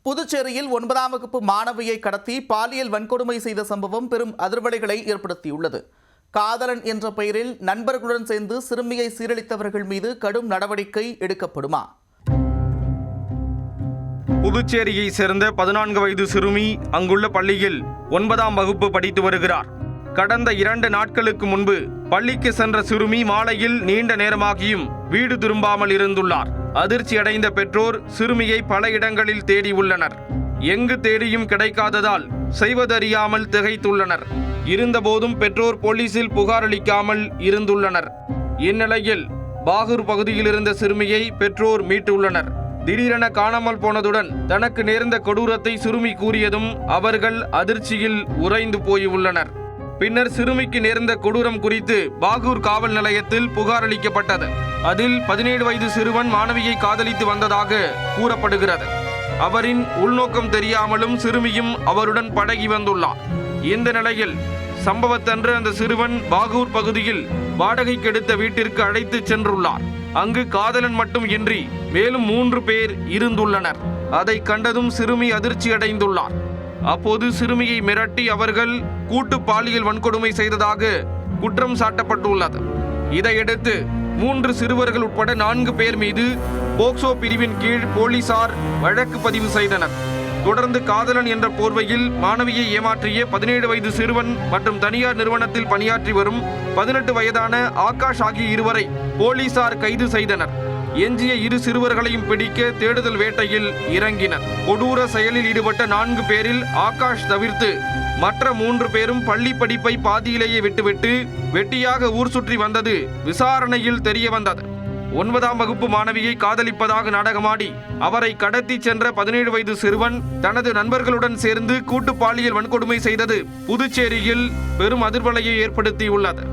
புதுச்சேரியில் 9ஆம் வகுப்பு மாணவியை கடத்தி பாலியல் வன்கொடுமை செய்த சம்பவம் பெரும் அதிர்வலைகளை ஏற்படுத்தியுள்ளது. காதலன் என்ற பெயரில் நண்பர்களுடன் சேர்ந்து சிறுமியை சீரழித்தவர்கள் மீது கடும் நடவடிக்கை எடுக்கப்படுமா? புதுச்சேரியை சேர்ந்த 14 வயது சிறுமி அங்குள்ள பள்ளியில் 9ஆம் வகுப்பு படித்து வருகிறார். கடந்த 2 நாட்களுக்கு முன்பு பள்ளிக்கு சென்ற சிறுமி மாலையில் நீண்ட நேரமாகியும் வீடு திரும்பாமல் இருந்துள்ளார். அதிர்ச்சி அடைந்த பெற்றோர் சிறுமியை பல இடங்களில் தேடியுள்ளனர். எங்கு தேடியும் கிடைக்காததால் செய்வதறியாமல் திகைத்துள்ளனர். இருந்தபோதும் பெற்றோர் போலீசில் புகார் அளிக்காமல் இருந்துள்ளனர். இந்நிலையில் பாகூர் பகுதியில் இருந்த சிறுமியை பெற்றோர் மீட்டுள்ளனர். திடீரென காணாமல் போனதுடன் தனக்கு நேர்ந்த கொடூரத்தை சிறுமி கூறியதும் அவர்கள் அதிர்ச்சியில் உறைந்து போயுள்ளனர். பின்னர் சிறுமிக்கு நேர்ந்த கொடூரம் குறித்து பாகூர் காவல் நிலையத்தில் புகார் அளிக்கப்பட்டது. அதில் 17 வயது சிறுவன் மாணவியை காதலித்து வந்ததாக கூறப்படுகிறது. அவரின் உள்நோக்கம் தெரியாமலும் சிறுமியும் அவருடன் பழகி வந்துள்ளார். இந்த நிலையில் சம்பவத்தன்று அந்த சிறுவன் பாகூர் பகுதியில் வாடகைக்கு எடுத்த வீட்டிற்கு அழைத்து சென்றுள்ளார். அங்கு காதலன் மட்டும் இன்றி மேலும் 3 பேர் இருந்துள்ளனர். அதை கண்டதும் சிறுமி அதிர்ச்சி அடைந்துள்ளார். அப்போது சிறுமியை மிரட்டி அவர்கள் கூட்டு பாலியல் வன்கொடுமை செய்ததாக குற்றம் சாட்டப்பட்டுள்ளது. இதையடுத்து 3 சிறுவர்கள் உட்பட 4 பேர் மீது போக்சோ பிரிவின் கீழ் போலீசார் வழக்கு பதிவு செய்தனர். தொடர்ந்து காதலன் என்ற போர்வையில் மாணவியை ஏமாற்றிய 17 வயது சிறுவன் மற்றும் தனியார் நிறுவனத்தில் பணியாற்றி வரும் 18 வயதான ஆகாஷ் ஆகிய இருவரை போலீசார் கைது செய்தனர். எஞ்சிய 2 சிறுவர்களையும் பிடிக்க தேடுதல் வேட்டையில் இறங்கினர். கொடூர செயலில் ஈடுபட்ட 4 பேரில் ஆகாஷ் தவிர்த்து மற்ற 3 பேரும் பள்ளி படிப்பை பாதியிலேயே விட்டுவிட்டு வெட்டியாக ஊர் சுற்றி வந்தது விசாரணையில் தெரிய வந்தது. 9ஆம் வகுப்பு மாணவியை காதலிப்பதாக நாடகமாடி அவரை கடத்தி சென்ற 17 வயது சிறுவன் தனது நண்பர்களுடன் சேர்ந்து கூட்டு பாலியல் வன்கொடுமை செய்தது புதுச்சேரியில் பெரும் அதிர்வலையை ஏற்படுத்தியுள்ளது.